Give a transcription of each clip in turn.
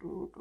God,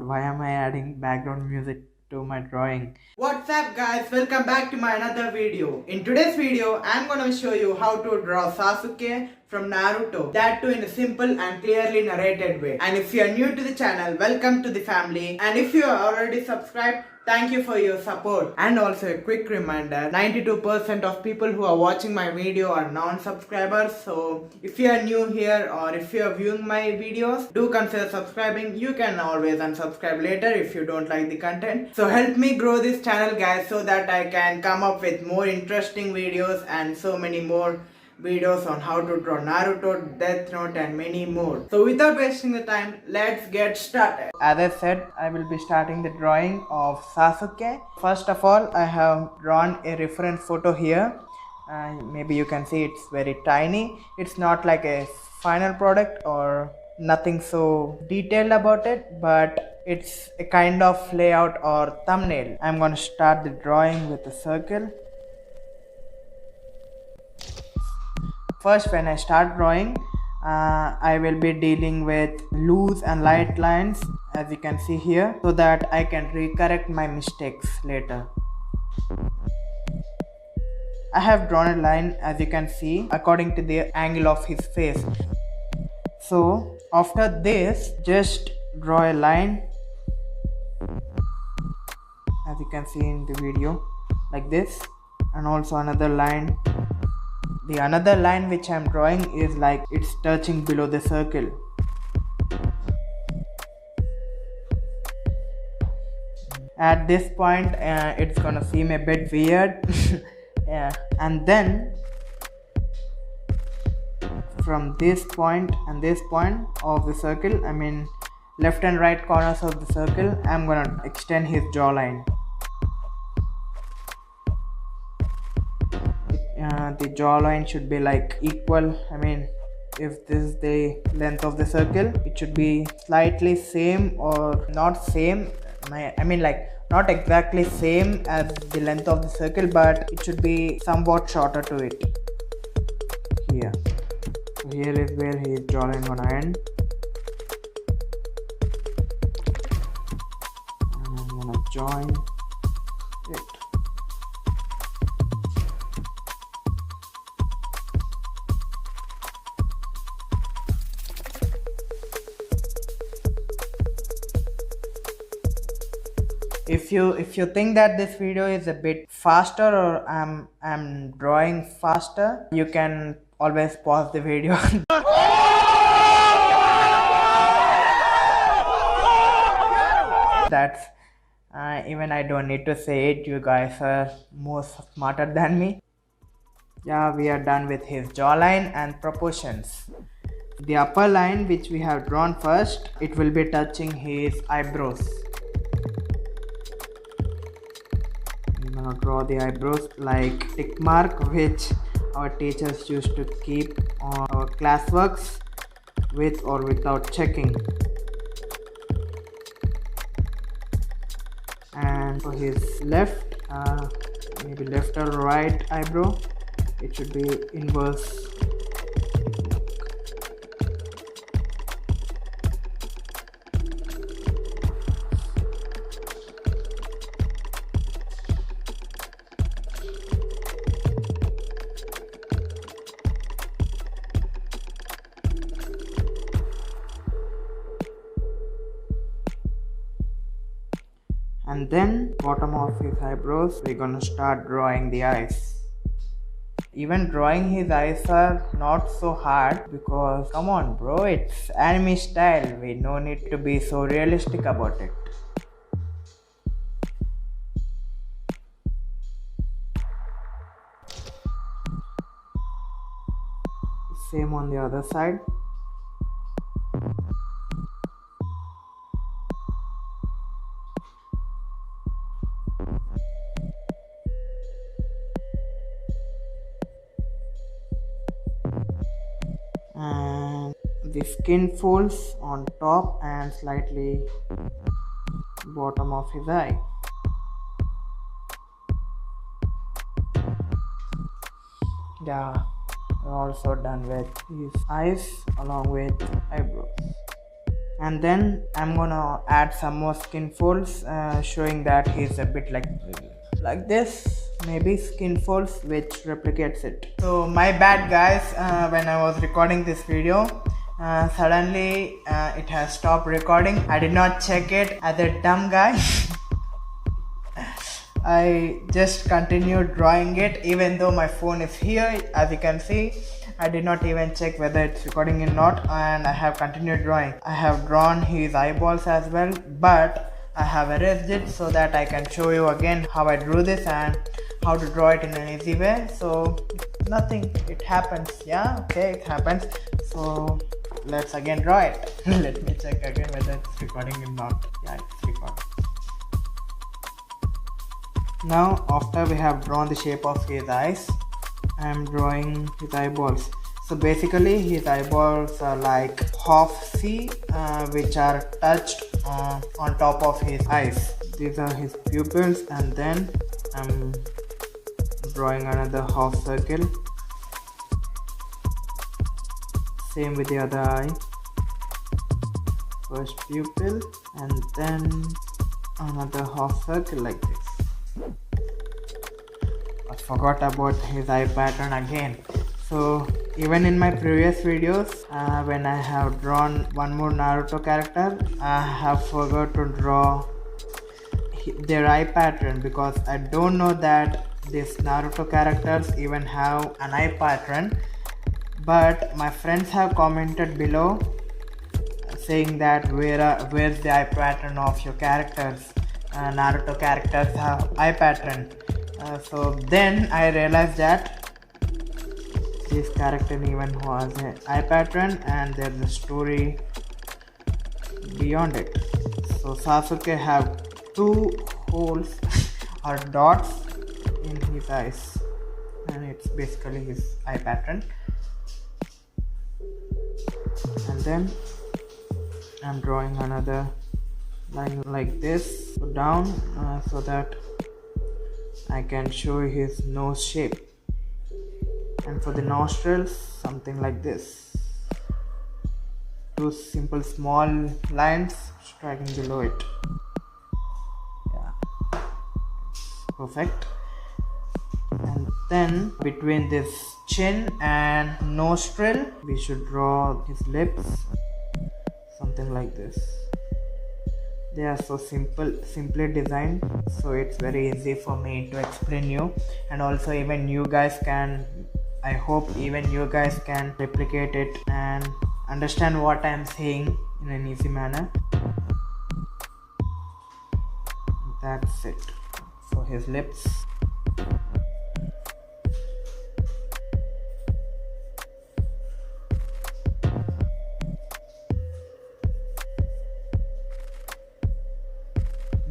why am I adding background music to my drawing? What's up guys, welcome back to my another video. In today's video, I'm gonna show you how to draw Sasuke from Naruto. That too in a simple and clearly narrated way. And if you are new to the channel, welcome to the family. And if you are already subscribed, thank you for your support. And also a quick reminder, 92% of people who are watching my video are non-subscribers. So if you are new here or if you are viewing my videos, do consider subscribing. You can always unsubscribe later if you don't like the content. So help me grow this channel guys so that I can come up with more interesting videos and so many more videos on how to draw Naruto, Death Note and many more. So without wasting the time, let's get started. As I said, I will be starting the drawing of Sasuke. First of all, I have drawn a reference photo here. Maybe you can see it's very tiny. It's not like a final product or nothing so detailed about it, but it's a kind of layout or thumbnail. I'm going to start the drawing with a circle. First, when I start drawing, I will be dealing with loose and light lines, as you can see here, so that I can recorrect my mistakes later. I have drawn a line, as you can see, according to the angle of his face. So after this, just draw a line, as you can see in the video, like this, and also another line. The another line which I am drawing is like it's touching below the circle. At this point, it's gonna seem a bit weird. Yeah. And then from this point and this point of the circle, I mean left and right corners of the circle, I'm gonna extend his jawline. The jawline should be like equal. I mean, if this is the length of the circle, it should be slightly same or not same. I mean like not exactly same as the length of the circle, but it should be somewhat shorter to it. Here. So here is where his jawline gonna end. And I'm gonna join it. If you think that this video is a bit faster or I'm drawing faster, you can always pause the video. That's even I don't need to say it, you guys are more smarter than me. Yeah, we are done with his jawline and proportions. The upper line which we have drawn first, it will be touching his eyebrows. I'm gonna draw the eyebrows like tick mark, which our teachers used to keep on our classworks with or without checking. And for his left, maybe left or right eyebrow, it should be inverse. And then bottom of his eyebrows, we're gonna start drawing the eyes. Even drawing his eyes are not so hard because come on bro, it's anime style. We no need to be so realistic about it. Same on the other side. And the skin folds on top and slightly bottom of his eye. Yeah, We're also done with his eyes along with eyebrows. And then I'm gonna add some more skin folds, showing that he's a bit like this, maybe skin folds which replicates it. So my bad guys, when I was recording this video, suddenly it has stopped recording. I did not check it as a dumb guy. I just continued drawing it even though my phone is here. As you can see, I did not even check whether it's recording or not, and I have continued drawing. I have drawn his eyeballs as well, but I have erased it so that I can show you again how I drew this and how to draw it in an easy way. So nothing, it happens. Yeah, okay, it happens. So let's again draw it. Let me check again whether it's recording or not. Yeah, it's recording. Now after we have drawn the shape of his eyes, I am drawing his eyeballs. So basically his eyeballs are like half C, which are touched on top of his eyes. These are his pupils, and then I'm drawing another half circle. Same with the other eye. First pupil and then another half circle like this. I forgot about his eye pattern again. So even in my previous videos, when I have drawn one more Naruto character, I have forgot to draw their eye pattern, because I don't know that these Naruto characters even have an eye pattern. But my friends have commented below saying that where's the eye pattern of your characters. Naruto characters have eye pattern. So then I realized that this character even has an eye pattern, and there's a story beyond it. So Sasuke have two holes or dots in his eyes, and it's basically his eye pattern. And then I'm drawing another line like this down, so that I can show his nose shape. And for the nostrils, something like this. Two simple small lines striking below it. Yeah, perfect. And then between this chin and nostril, we should draw his lips, something like this. They are so simply designed, so it's very easy for me to explain you, and also even you guys can, I hope even you guys can replicate it and understand what I am saying in an easy manner. That's it for his lips.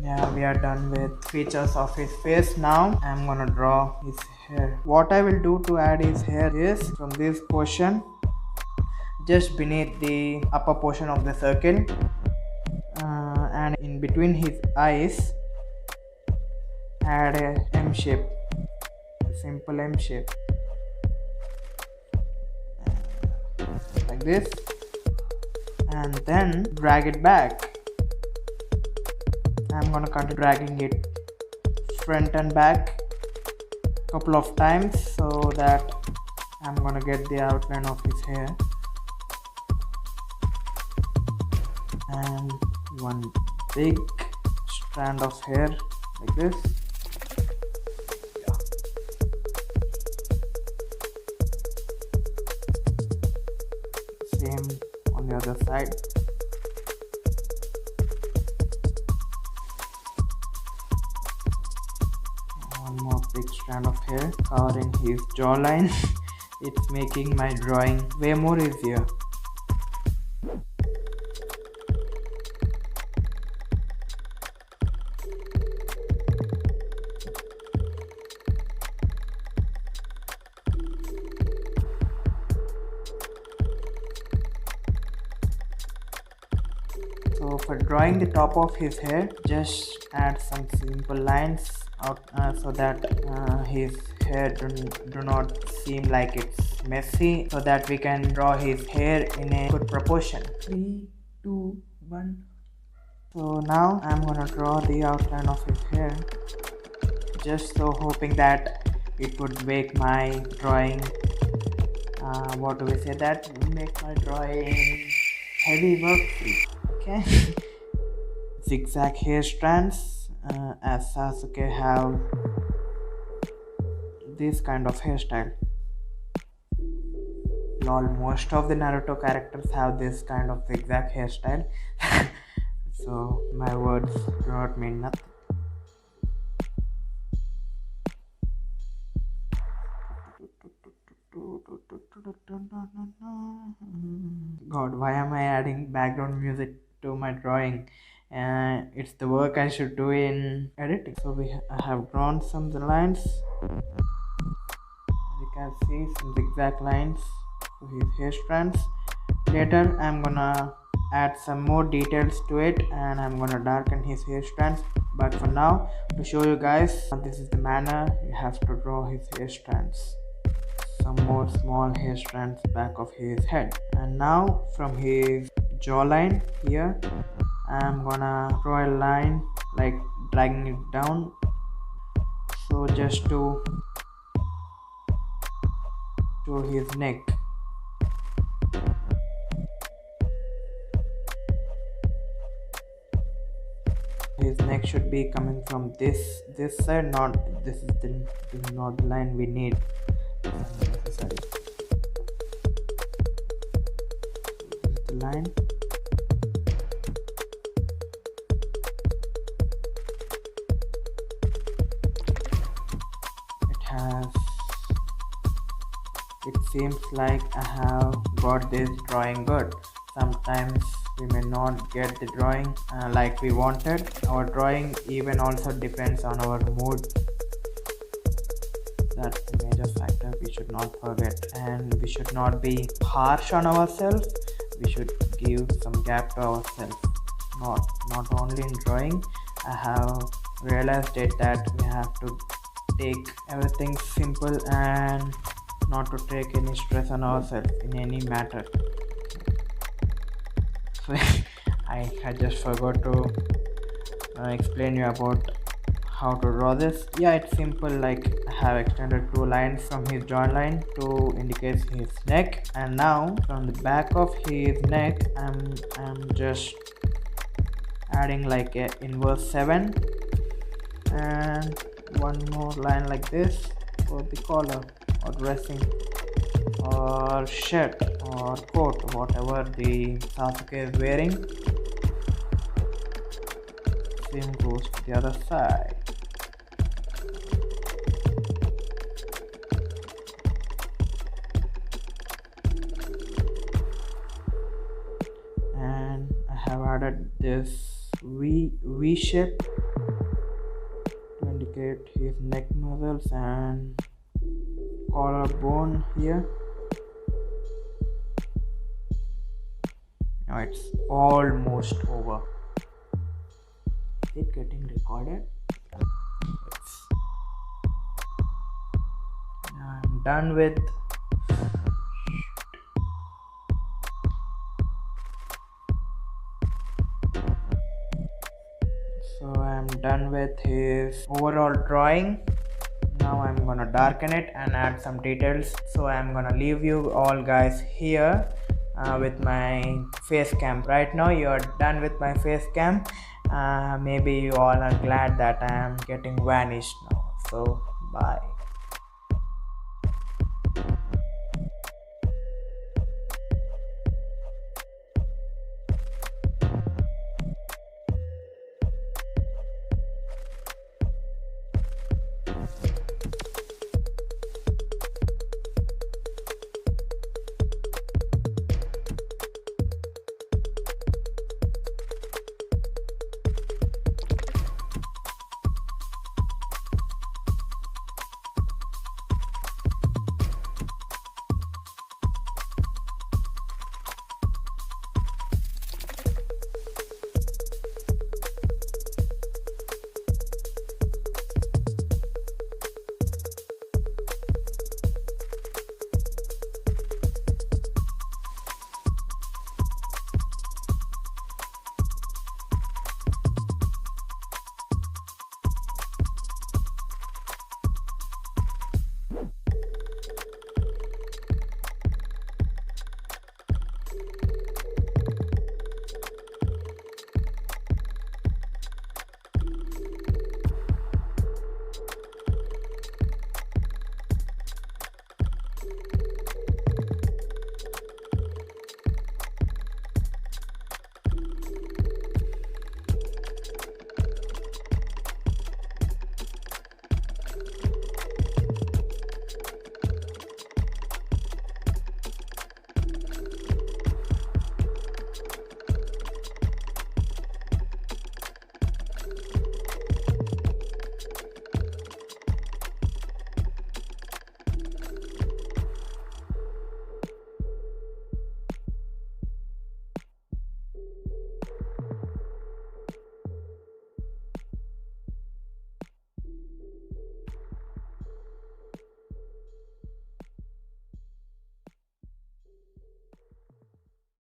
Yeah, we are done with features of his face. Now I'm gonna draw his hair. What I will do to add his hair is, from this portion, just beneath the upper portion of the circle, and in between his eyes, add a M shape, a simple M shape, like this, and then drag it back. I'm gonna continue dragging it front and back a couple of times, so that I'm gonna get the outline of his hair. And one big strand of hair like this. Yeah. Same on the other side. One more big strand of hair covering his jawline. It's making my drawing way more easier. So for drawing the top of his hair, just add some simple lines out, so that his hair do not seem like it's messy, so that we can draw his hair in a good proportion. 3, 2, 1. So now I'm gonna draw the outline of his hair, just so hoping that it would make my drawing, what do we say, that would make my drawing heavy work free. Okay. Zigzag hair strands, as Sasuke have this kind of hairstyle. Lol, most of the Naruto characters have this kind of zigzag hairstyle. So my words do not mean nothing. God, why am I adding background music to my drawing? It's the work I should do in editing. So I have drawn some lines. You can see some zigzag lines to his hair strands. Later I'm gonna add some more details to it, and I'm gonna darken his hair strands. But for now, to show you guys, this is the manner you have to draw his hair strands. Some more small hair strands back of his head, and now from his jawline here, I'm gonna draw a line like dragging it down, so just to show his neck. His neck should be coming from this side, not this is not the line we need. Sorry. This is the line. It seems like I have got this drawing good. Sometimes we may not get the drawing like we wanted. Our drawing even also depends on our mood. That's the major factor we should not forget, and we should not be harsh on ourselves. We should give some gap to ourselves. Not only in drawing, I have realized it that we have to take everything simple and not to take any stress on ourselves in any matter. So I just forgot to explain you about how to draw this. Yeah, it's simple. Like, I have extended 2 lines from his jawline to indicate his neck, and now from the back of his neck I'm just adding like a inverse 7 and one more line like this for the collar or dressing or shirt or coat, whatever the Sasuke is wearing. Same goes to the other side. And I have added this V shape to indicate his neck muscles and collarbone here. Now it's almost over. Is it getting recorded? Yes. Now I'm done with his overall drawing. Now I'm gonna darken it and add some details. So I'm gonna leave you all guys here with my face cam. Right now you are done with my face cam. Maybe you all are glad that I am getting vanished now. So bye.